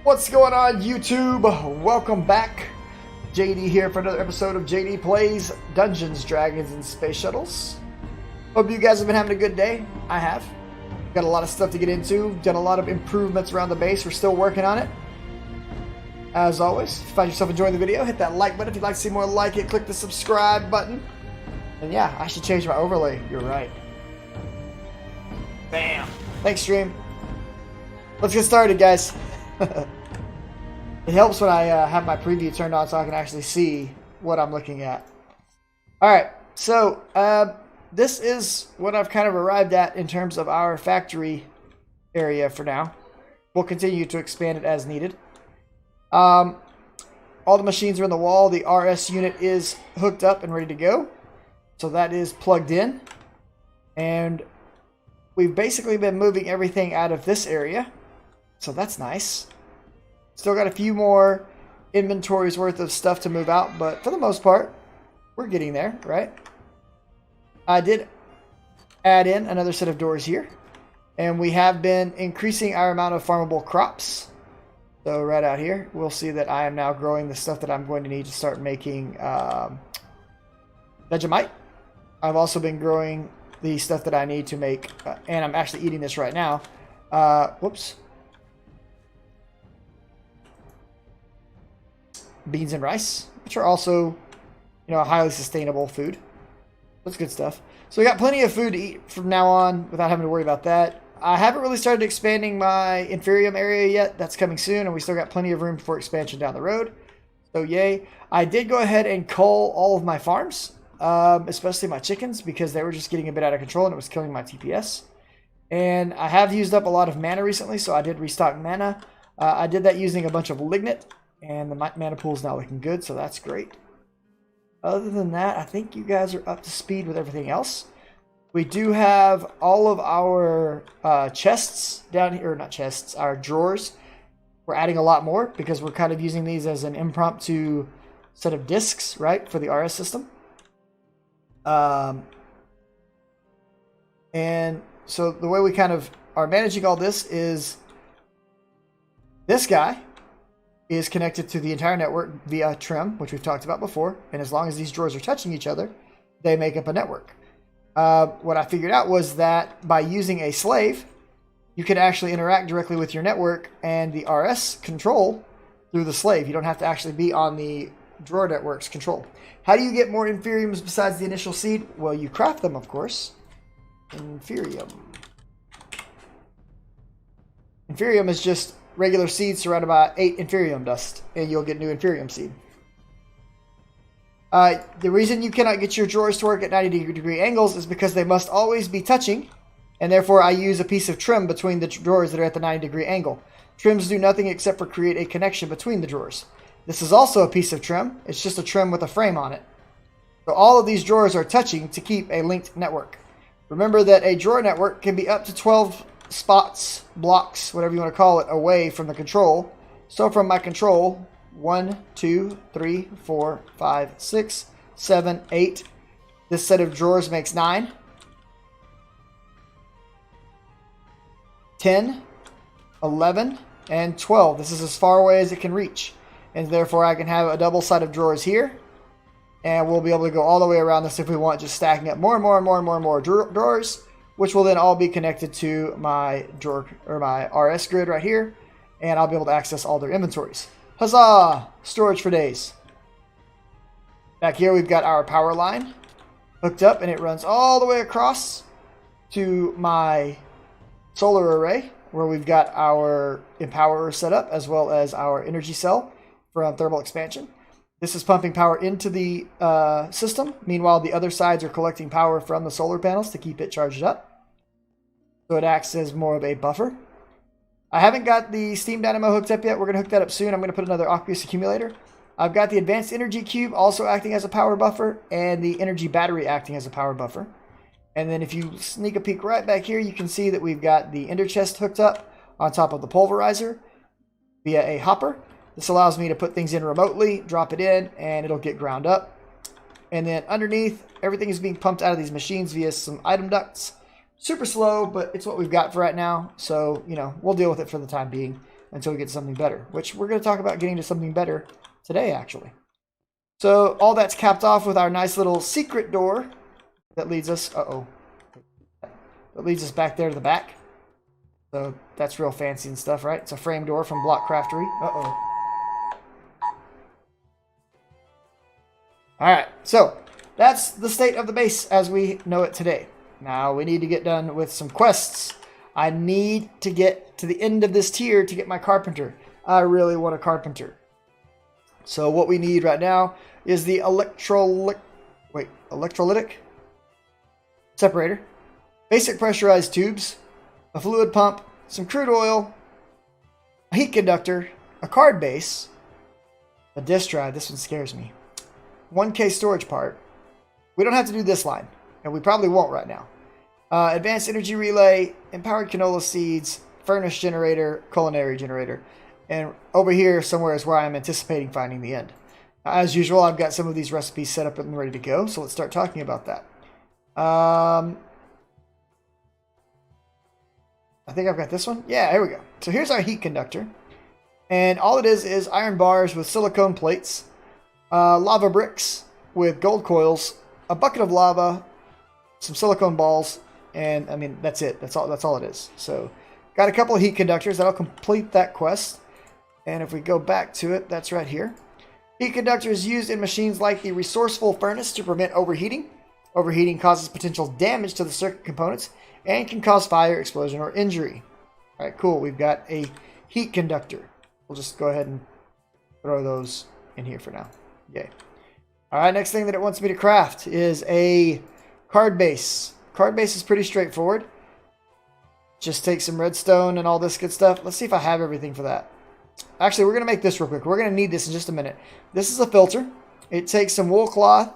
What's going on, YouTube? Welcome back. JD here for another episode of JD Plays Dungeons, Dragons, and Space Shuttles. Hope you guys have been having a good day. I have. Got a lot of stuff to get into. Done a lot of improvements around the base. We're still working on it. As always, if you find yourself enjoying the video, hit that like button. If you'd like to see more like it, click the subscribe button. And yeah, I should change my overlay. You're right. Bam. Thanks, stream. Let's get started, guys. It helps when I have my preview turned on so I can actually see what I'm looking at. Alright, so this is what I've kind of arrived at in terms of our factory area for now. We'll continue to expand it as needed. All the machines are in the wall. The RS unit is hooked up and ready to go. So that is plugged in. And we've basically been moving everything out of this area. So that's nice. Still got a few more inventories worth of stuff to move out, but for the most part, we're getting there, right? I did add in another set of doors here, and we have been increasing our amount of farmable crops. So right out here, we'll see that I am now growing the stuff that I'm going to need to start making Vegemite. I've also been growing the stuff that I need to make, and I'm actually eating this right now. Whoops. Beans and rice, which are also, a highly sustainable food. That's good stuff. So we got plenty of food to eat from now on without having to worry about that. I haven't really started expanding my Inferium area yet. That's coming soon, and we still got plenty of room for expansion down the road. So yay. I did go ahead and cull all of my farms, especially my chickens, because they were just getting a bit out of control and it was killing my TPS. And I have used up a lot of mana recently, so I did restock mana. I did that using a bunch of Lignet. And the mana pool is now looking good, so that's great. Other than that, I think you guys are up to speed with everything else. We do have all of our chests down here, or not chests, our drawers. We're adding a lot more because we're kind of using these as an impromptu set of discs, right, for the RS system. And so the way we kind of are managing all this is this guy is connected to the entire network via trim, which we've talked about before. And as long as these drawers are touching each other, they make up a network. What I figured out was that by using a slave, you can actually interact directly with your network and the RS control through the slave. You don't have to actually be on the drawer network's control. How do you get more Inferiums besides the initial seed? Well, you craft them, of course. Inferium. Inferium is just regular seed surrounded by 8 Inferium dust, and you'll get new Inferium seed. The reason you cannot get your drawers to work at 90-degree angles is because they must always be touching, and therefore I use a piece of trim between the drawers that are at the 90-degree angle. Trims do nothing except for create a connection between the drawers. This is also a piece of trim. It's just a trim with a frame on it. So all of these drawers are touching to keep a linked network. Remember that a drawer network can be up to 12 spots, blocks, whatever you want to call it, away from the control. So from my control, 1, 2, 3, 4, 5, 6, 7, 8. This set of drawers makes 9. 10, 11, and 12. This is as far away as it can reach. And therefore I can have a double set of drawers here. And we'll be able to go all the way around this if we want, just stacking up more and more and more and more and more drawers, which will then all be connected to my drawer or my RS grid right here, and I'll be able to access all their inventories. Huzzah! Storage for days. Back here we've got our power line hooked up, and it runs all the way across to my solar array, where we've got our empowerer set up, as well as our energy cell from thermal expansion. This is pumping power into the system. Meanwhile, the other sides are collecting power from the solar panels to keep it charged up. So it acts as more of a buffer. I haven't got the steam dynamo hooked up yet. We're going to hook that up soon. I'm going to put another aqueous accumulator. I've got the advanced energy cube also acting as a power buffer, and the energy battery acting as a power buffer. And then if you sneak a peek right back here, you can see that we've got the ender chest hooked up on top of the pulverizer via a hopper. This allows me to put things in remotely, drop it in, and it'll get ground up. And then underneath, everything is being pumped out of these machines via some item ducts. Super slow, but it's what we've got for right now. So, we'll deal with it for the time being. until we get to something better, which we're going to talk about getting to something better today, actually. So all that's capped off with our nice little secret door that leads us, that leads us back there to the back. So that's real fancy and stuff, right? It's a frame door from Block Craftery. Alright, so that's the state of the base as we know it today. Now we need to get done with some quests. I need to get to the end of this tier to get my carpenter. I really want a carpenter. So what we need right now is the electrolytic separator, basic pressurized tubes, a fluid pump, some crude oil, a heat conductor, a card base, a disk drive. This one scares me. 1K storage part. We don't have to do this line, and we probably won't right now. Advanced energy relay, empowered canola seeds, furnace generator, culinary generator. And over here somewhere is where I'm anticipating finding the end. As usual, I've got some of these recipes set up and ready to go, so let's start talking about that. I think I've got this one. Yeah, here we go. So here's our heat conductor. And all it is iron bars with silicone plates, lava bricks with gold coils, a bucket of lava, some silicone balls, and I mean, that's it. That's all it is. So got a couple of heat conductors. That'll complete that quest. And if we go back to it, that's right here. Heat conductor is used in machines like the resourceful furnace to prevent overheating. Overheating causes potential damage to the circuit components and can cause fire, explosion, or injury. All right, cool. We've got a heat conductor. We'll just go ahead and throw those in here for now. Yay. All right, next thing that it wants me to craft is a card base. Card base is pretty straightforward. Just take some redstone and all this good stuff. Let's see if I have everything for that. Actually, we're going to make this real quick. We're going to need this in just a minute. This is a filter. It takes some wool cloth.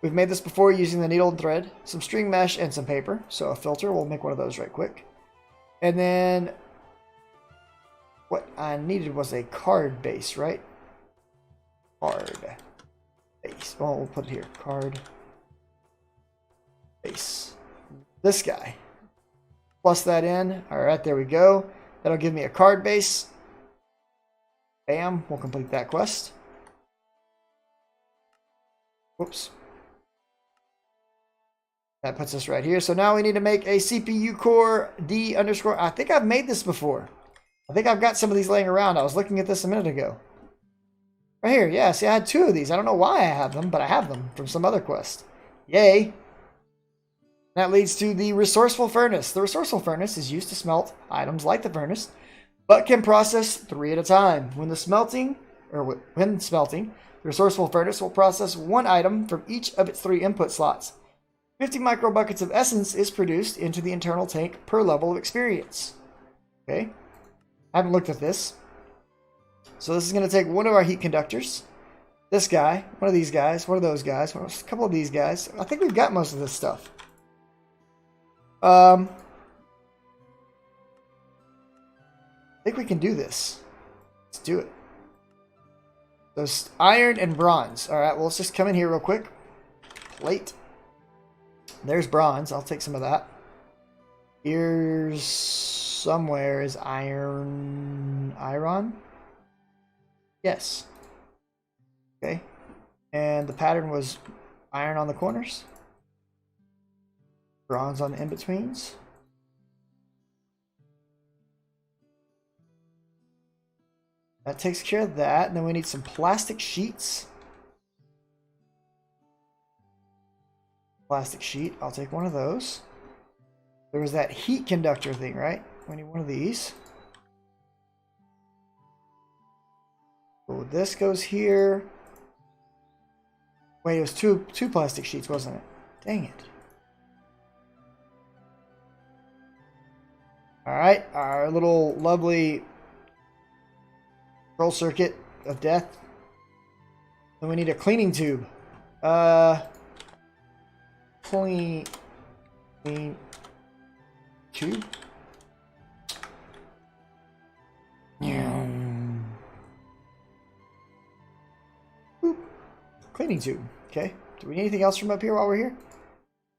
We've made this before using the needle and thread, some string mesh, and some paper. So a filter, we'll make one of those right quick. And then what I needed was a card base, right? Card base. Oh, we'll put it here. Card base. This guy. Plus that in. All right, there we go. That'll give me a card base. Bam, we'll complete that quest. Whoops. That puts us right here. So now we need to make a CPU core D underscore. I think I've made this before. I think I've got some of these laying around. I was looking at this a minute ago. Right here. Yeah, see, I had 2 of these. I don't know why I have them, but I have them from some other quest. Yay. That leads to the resourceful furnace. The resourceful furnace is used to smelt items like the furnace, but can process 3 at a time. When smelting, the resourceful furnace will process 1 item from each of its 3 input slots. 50 microbuckets of essence is produced into the internal tank per level of experience. Okay, I haven't looked at this. So this is going to take one of our heat conductors, this guy, one of these guys, one of those guys, a couple of these guys. I think we've got most of this stuff. I think we can do this. Let's do it. Those iron and bronze. All right, well, let's just come in here real quick. Plate. There's bronze. I'll take some of that. Here's somewhere is iron. Iron? Yes. Okay. And the pattern was iron on the corners. Bronze on the in-betweens. That takes care of that. And then we need some plastic sheets. Plastic sheet. I'll take one of those. There was that heat conductor thing, right? We need one of these. So this goes here. Wait, it was two plastic sheets, wasn't it? Dang it. Alright, our little lovely control circuit of death. Then we need a cleaning tube. Clean tube. Boop. Cleaning tube. Okay. Do we need anything else from up here while we're here?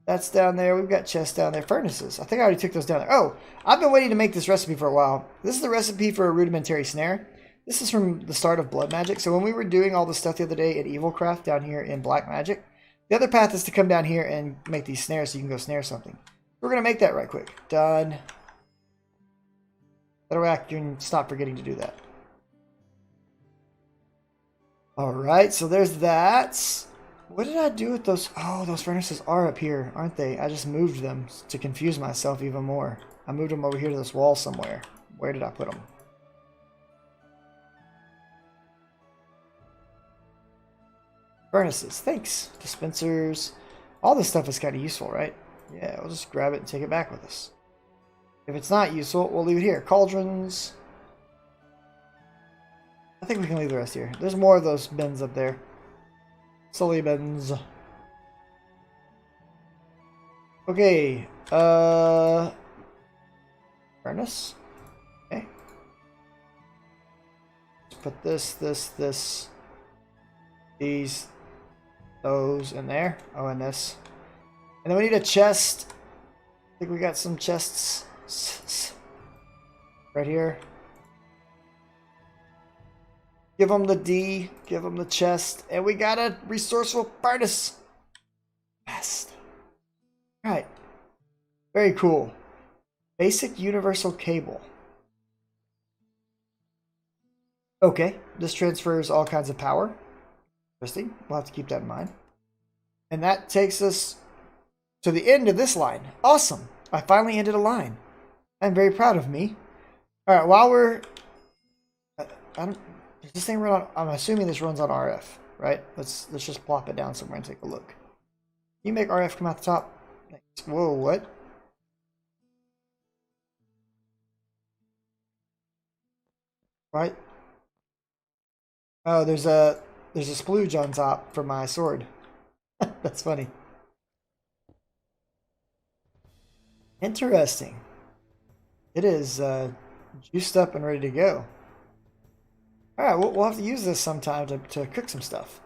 That's down there. We've got chests down there. Furnaces. I think I already took those down there. Oh, I've been waiting to make this recipe for a while. This is the recipe for a rudimentary snare. This is from the start of Blood Magic. So when we were doing all the stuff the other day at Evilcraft down here in Black Magic, the other path is to come down here and make these snares so you can go snare something. We're going to make that right quick. Done. That way I can stop forgetting to do that. Alright, so there's that. What did I do with those? Oh, those furnaces are up here, aren't they? I just moved them to confuse myself even more. I moved them over here to this wall somewhere. Where did I put them? Furnaces, thanks. Dispensers. All this stuff is kind of useful, right? Yeah, we'll just grab it and take it back with us. If it's not useful, we'll leave it here. Cauldrons. I think we can leave the rest here. There's more of those bins up there. Sully bins. Okay. Furnace. Okay. Let's put this, these, those in there. Oh, and this. And then we need a chest. I think we got some chests right here. Give them the D, give them the chest, and we got a resourceful furnace. Best. Alright. Very cool. Basic universal cable. Okay, this transfers all kinds of power. Interesting. We'll have to keep that in mind. And that takes us to the end of this line. Awesome. I finally ended a line. I'm very proud of me. Alright, while we're... I don't... Does this thing run on... I'm assuming this runs on RF, right? Let's just plop it down somewhere and take a look. Can you make RF come out the top? Whoa, what? Right? Oh, there's a splooge on top for my sword. That's funny. Interesting. It is juiced up and ready to go. Alright, we'll have to use this sometime to cook some stuff.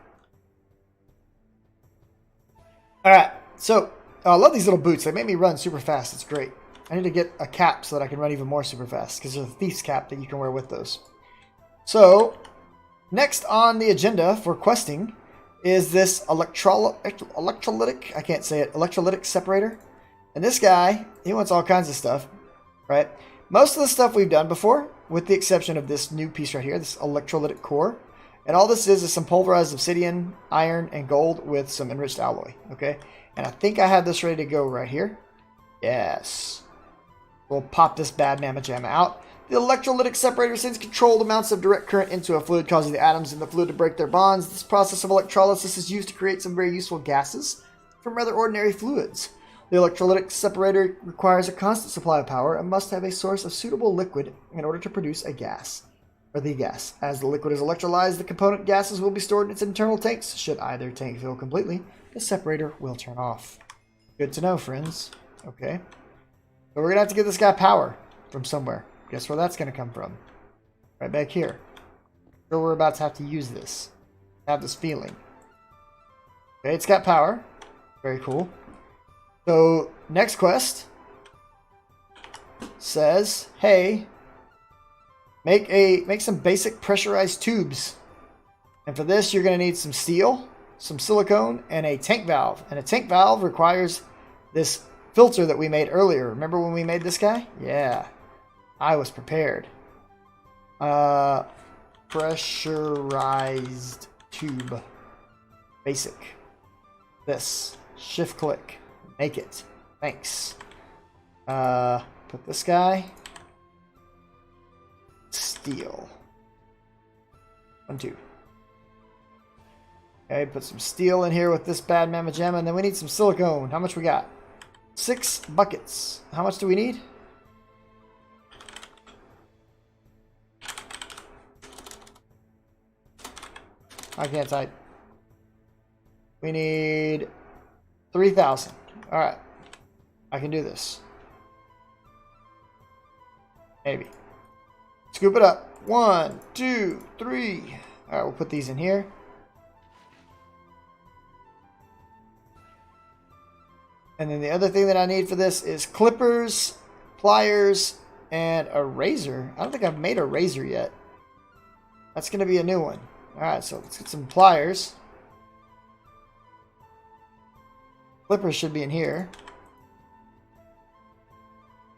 Alright, so I love these little boots. They make me run super fast. It's great. I need to get a cap so that I can run even more super fast, because there's a thief's cap that you can wear with those. So, next on the agenda for questing is this electrolytic, I can't say it, electrolytic separator. And this guy, he wants all kinds of stuff, right? Most of the stuff we've done before, with the exception of this new piece right here, this electrolytic core. And all this is some pulverized obsidian, iron, and gold with some enriched alloy, okay? And I think I have this ready to go right here. Yes. We'll pop this bad mamma jamma out. The electrolytic separator sends controlled amounts of direct current into a fluid, causing the atoms in the fluid to break their bonds. This process of electrolysis is used to create some very useful gases from rather ordinary fluids. The electrolytic separator requires a constant supply of power and must have a source of suitable liquid in order to produce a gas, or the gas. As the liquid is electrolyzed, the component gases will be stored in its internal tanks. Should either tank fill completely, the separator will turn off. Good to know, friends. Okay. So we're going to have to get this guy power from somewhere. Guess where that's going to come from? Right back here. So we're about to have to use this. Have this feeling. Okay, it's got power. Very cool. So, next quest says, hey, make some basic pressurized tubes. And for this, you're going to need some steel, some silicone, and a tank valve. And a tank valve requires this filter that we made earlier. Remember when we made this guy? Yeah, I was prepared. Pressurized tube. Basic. This. Shift click. Make it. Thanks. Put this guy. Steel. 1, 2. Okay, put some steel in here with this bad mamma jamma, and then we need some silicone. How much we got? 6 buckets. How much do we need? I can't type. We need 3,000. Alright. I can do this. Maybe. Scoop it up. 1, 2, 3. Alright, we'll put these in here. And then the other thing that I need for this is clippers, pliers, and a razor. I don't think I've made a razor yet. That's going to be a new one. Alright, so let's get some pliers. Clippers should be in here.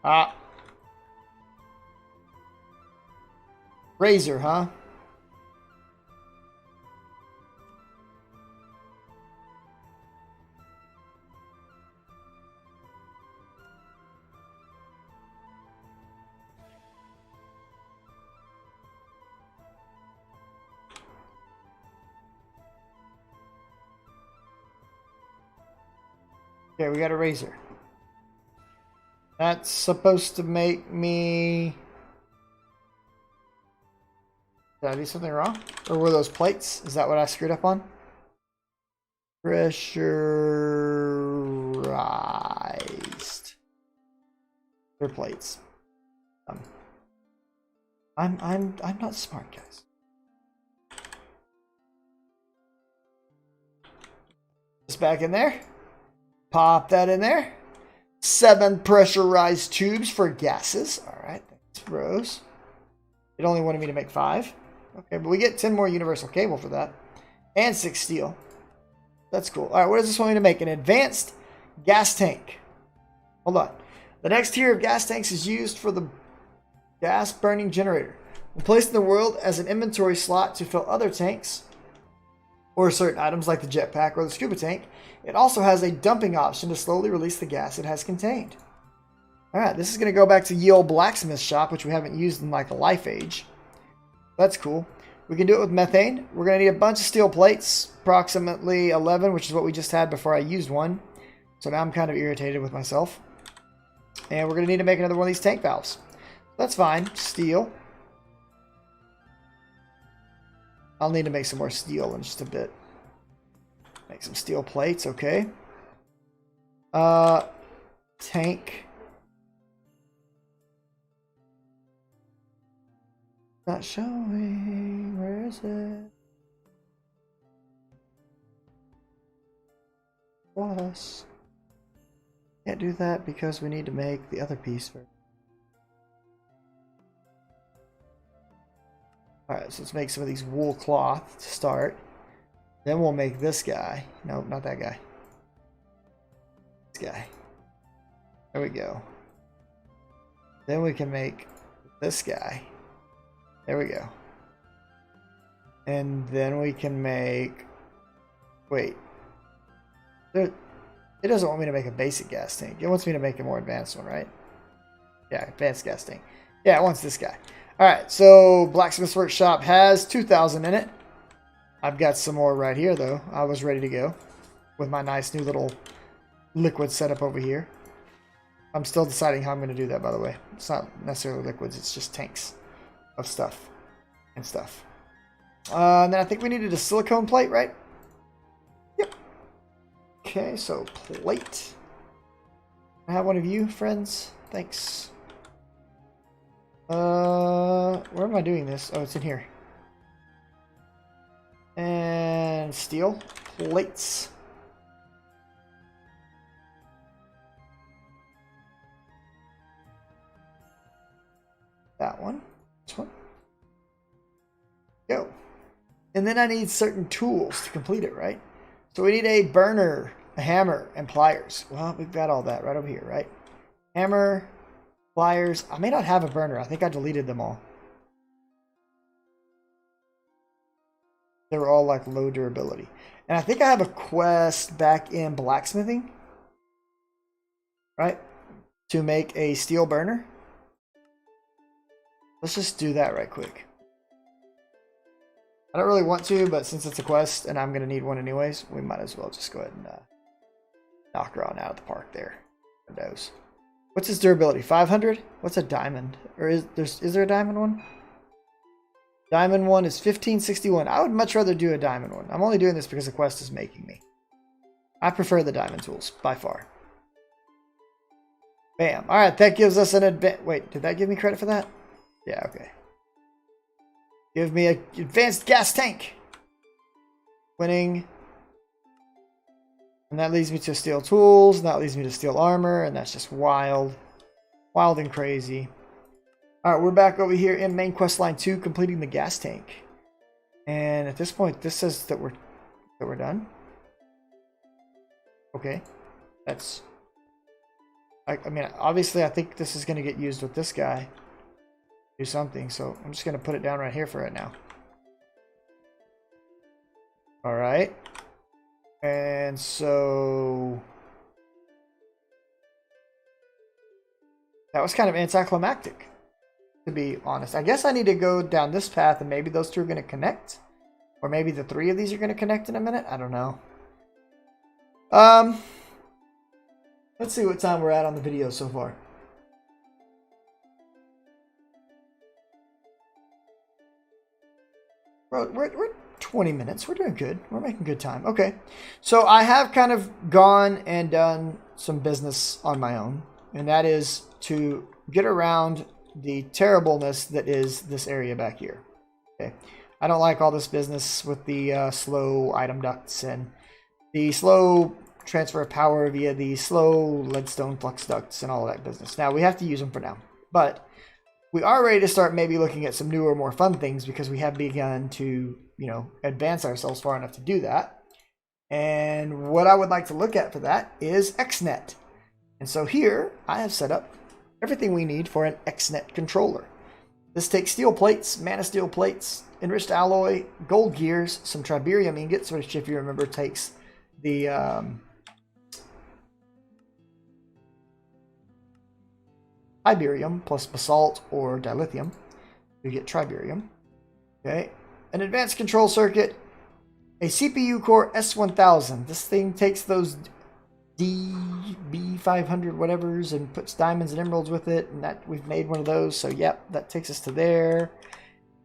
Ah. Razor, huh? Okay, we got a razor. That's supposed to make me... Did I do something wrong? Or were those plates? Is that what I screwed up on? Pressurized. They're plates. I'm not smart, guys. Just back in there. Pop that in there. 7 pressurized tubes for gases. All right, thanks, bros. It only wanted me to make 5. Okay, but we get 10 more universal cable for that. And 6 steel. That's cool. All right, what does this want me to make? An advanced gas tank. Hold on. The next tier of gas tanks is used for the gas burning generator. When placed in the world as an inventory slot to fill other tanks or certain items like the jetpack or the scuba tank, it also has a dumping option to slowly release the gas it has contained. All right, this is going to go back to ye old blacksmith shop, which we haven't used in like a life age. That's cool. We can do it with methane. We're going to need a bunch of steel plates, approximately 11, which is what we just had before I used one. So now I'm kind of irritated with myself. And we're going to need to make another one of these tank valves. That's fine. Steel. I'll need to make some more steel in just a bit. Make some steel plates, okay. Tank. Not showing. Where is it? Plus. Can't do that because we need to make the other piece first. Alright, so let's make some of these wool cloth to start. Then we'll make this guy. Nope, not that guy. This guy. There we go. Then we can make this guy. There we go. And then we can make... Wait. It doesn't want me to make a basic gas tank. It wants me to make a more advanced one, right? Yeah, advanced gas tank. Yeah, it wants this guy. Alright, so Blacksmith's Workshop has 2,000 in it. I've got some more right here, though. I was ready to go with my nice new little liquid setup over here. I'm still deciding how I'm going to do that, by the way. It's not necessarily liquids, it's just tanks of stuff and stuff. And then I think we needed a silicone plate, right? Yep. Okay, so plate. I have one of you, friends. Thanks. Where am I doing this? Oh, it's in here. And steel plates. That one. This one. Go. And then I need certain tools to complete it, right? So we need a burner, a hammer, and pliers. Well, we've got all that right over here, right? Hammer, pliers. I may not have a burner. I think I deleted them all. They were all like low durability. And I think I have a quest back in blacksmithing. Right? To make a steel burner. Let's just do that right quick. I don't really want to, but since it's a quest and I'm going to need one anyways, we might as well just go ahead and knock her on out of the park there. Windows. What's his durability? 500? What's a diamond? Or is there a diamond one? Diamond one is 1561. I would much rather do a diamond one. I'm only doing this because the quest is making me. I prefer the diamond tools, by far. Bam. Alright, that gives us an advance. Wait, did that give me credit for that? Yeah, okay. Give me an advanced gas tank. Winning. And that leads me to steel tools, and that leads me to steel armor, and that's just wild. Wild and crazy. Alright, we're back over here in main quest line 2, completing the gas tank. And at this point, this says that we're done. Okay. That's... I mean, obviously I think this is going to get used with this guy. Do something, so I'm just going to put it down right here for right now. Alright. And so... that was kind of anticlimactic, to be honest. I guess I need to go down this path and maybe those two are going to connect. Or maybe the 3 of these are going to connect in a minute. I don't know. Let's see what time we're at on the video so far. We're 20 minutes. We're doing good. We're making good time. Okay. So I have kind of gone and done some business on my own. And that is to get around the terribleness that is this area back here. Okay. I don't like all this business with the slow item ducts and the slow transfer of power via the slow leadstone flux ducts and all of that business. Now, we have to use them for now. But we are ready to start maybe looking at some newer, more fun things because we have begun to, you know, advance ourselves far enough to do that. And what I would like to look at for that is Xnet. And so here, I have set up everything we need for an Xnet controller. This takes steel plates, mana steel plates, enriched alloy, gold gears, some triberium ingots, which if you remember takes the Iberium plus basalt or dilithium. You get triberium. Okay. An advanced control circuit, a CPU core S1000. This thing takes those DB500 whatevers and puts diamonds and emeralds with it, and that we've made one of those. So yep, that takes us to there.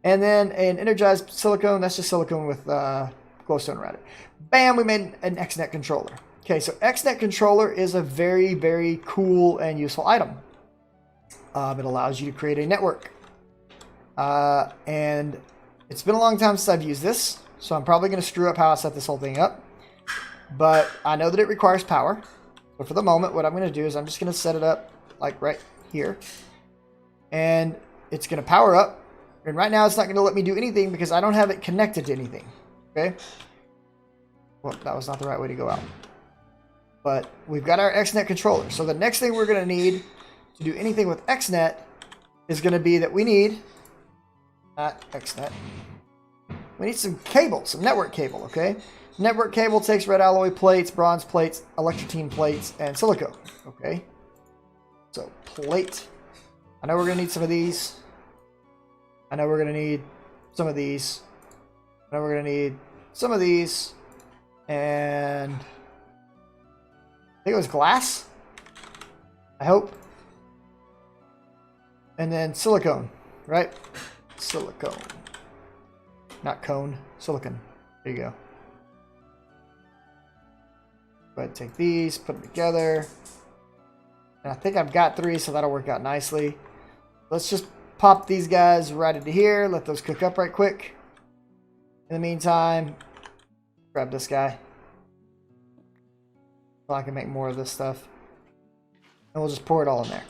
And then an energized silicone. That's just silicone with glowstone around it. Bam, we made an Xnet controller. Okay, so Xnet controller is a very, very cool and useful item. It allows you to create a network. And it's been a long time since I've used this, so I'm probably going to screw up how I set this whole thing up. But I know that it requires power. So for the moment, what I'm going to do is I'm just going to set it up like right here. And it's going to power up. And right now it's not going to let me do anything because I don't have it connected to anything. Okay? Well, that was not the right way to go out. But we've got our Xnet controller. So the next thing we're going to need to do anything with Xnet is going to be that we need, not Xnet, we need some cable, some network cable, okay? Network cable takes red alloy plates, bronze plates, electrotine plates, and silicone, okay? So, plate. I know we're going to need some of these. I know we're going to need some of these. I know we're going to need some of these. And I think it was glass, I hope. And then silicone, right? Silicone. Not cone, silicon. There you go. Go ahead and take these, put them together. And I think I've got 3, so that'll work out nicely. Let's just pop these guys right into here. Let those cook up right quick. In the meantime, grab this guy. So I can make more of this stuff. And we'll just pour it all in there.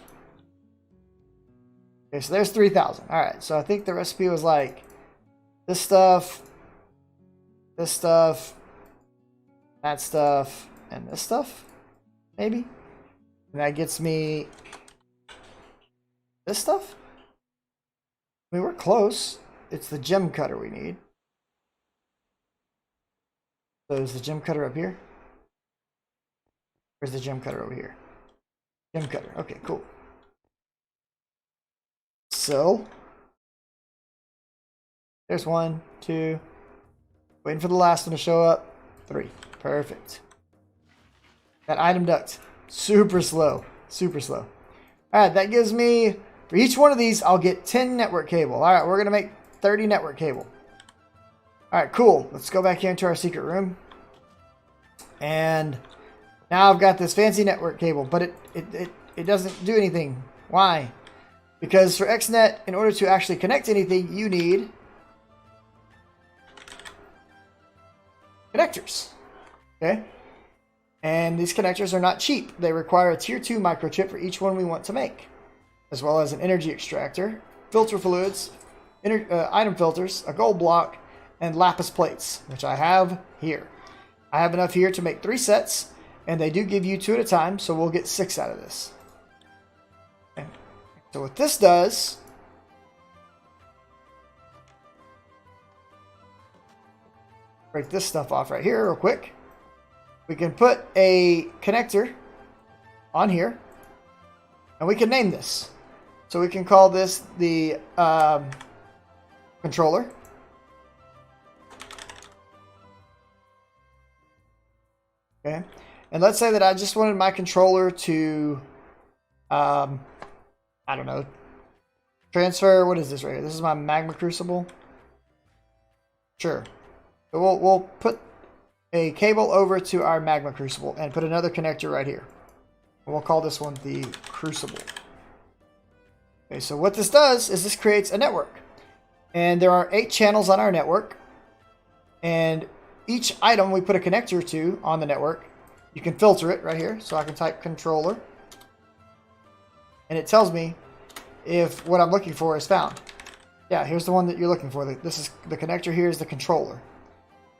Okay, so there's 3,000. Alright, so I think the recipe was like this stuff, that stuff, and this stuff, maybe? And that gets me this stuff? I mean, we're close. It's the gem cutter we need. So is the gem cutter up here? Where's the gem cutter over here? Gem cutter. Okay, cool. So, there's 1, 2. Waiting for the last one to show up. 3. Perfect. That item duct. Super slow. Super slow. Alright, that gives me, for each one of these, I'll get 10 network cable. Alright, we're going to make 30 network cable. Alright, cool. Let's go back here into our secret room. And now I've got this fancy network cable, but it doesn't do anything. Why? Because for Xnet, in order to actually connect anything, you need connectors. Okay? And these connectors are not cheap. They require a tier 2 microchip for each one we want to make, as well as an energy extractor, filter fluids, item filters, a gold block, and lapis plates, which I have here. I have enough here to make 3 sets, and they do give you 2 at a time, so we'll get 6 out of this. Okay. So what this does, break this stuff off right here real quick. We can put a connector on here, and we can name this. So we can call this the controller. Okay, and let's say that I just wanted my controller to, I don't know, transfer. What is this right here? This is my magma crucible. Sure. So we'll put a cable over to our magma crucible and put another connector right here. And we'll call this one the crucible. Okay, so what this does is this creates a network. And there are 8 channels on our network. And each item we put a connector to on the network, you can filter it right here. So I can type controller. And it tells me if what I'm looking for is found. Yeah, here's the one that you're looking for. This is the connector here is the controller.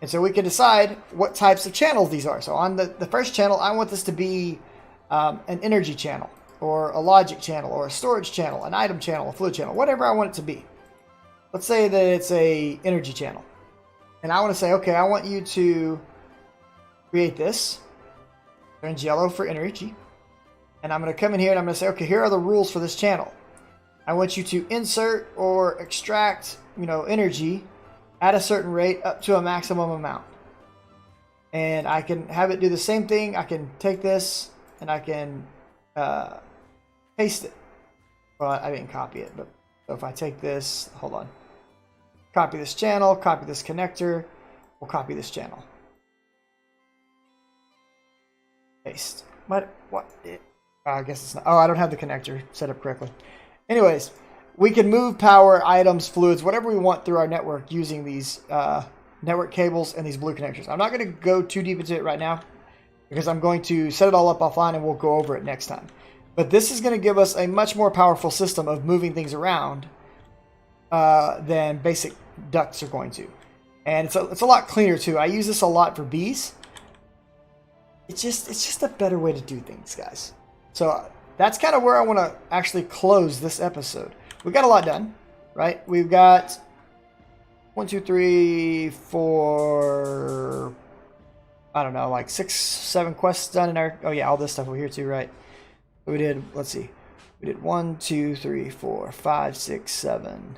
And so we can decide what types of channels these are. So on the first channel, I want this to be an energy channel, or a logic channel, or a storage channel, an item channel, a fluid channel, whatever I want it to be. Let's say that it's a energy channel. And I want to say, okay, I want you to create this. Orange yellow for energy. And I'm going to come in here and I'm going to say, okay, here are the rules for this channel. I want you to insert or extract, energy at a certain rate up to a maximum amount. And I can have it do the same thing. I can take this and I can paste it. Well, I didn't copy it, but so if I take this, hold on. Copy this channel, copy this connector, we'll copy this channel. Paste. What? I guess it's not. Oh, I don't have the connector set up correctly. Anyways, we can move power, items, fluids, whatever we want through our network using these network cables and these blue connectors. I'm not going to go too deep into it right now because I'm going to set it all up offline and we'll go over it next time. But this is going to give us a much more powerful system of moving things around than basic ducts are going to. And it's a lot cleaner too. I use this a lot for bees. It's just a better way to do things, guys. So that's kind of where I want to actually close this episode. We got a lot done, right? We've got 1, 2, 3, 4, I don't know, like 6, 7 quests done in our, oh yeah, all this stuff over here too, right? We did, let's see, we did 1, 2, 3, 4, 5, 6, 7.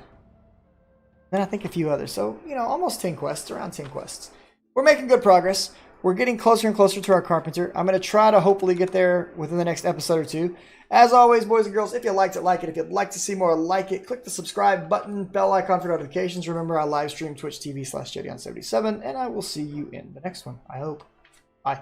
Then I think a few others. So, almost 10 quests, around 10 quests. We're making good progress. We're getting closer and closer to our carpenter. I'm going to try to hopefully get there within the next episode or 2. As always, boys and girls, if you liked it, like it. If you'd like to see more, like it. Click the subscribe button, bell icon for notifications. Remember, I live stream Twitch TV/JediOn77, and I will see you in the next one, I hope. Bye.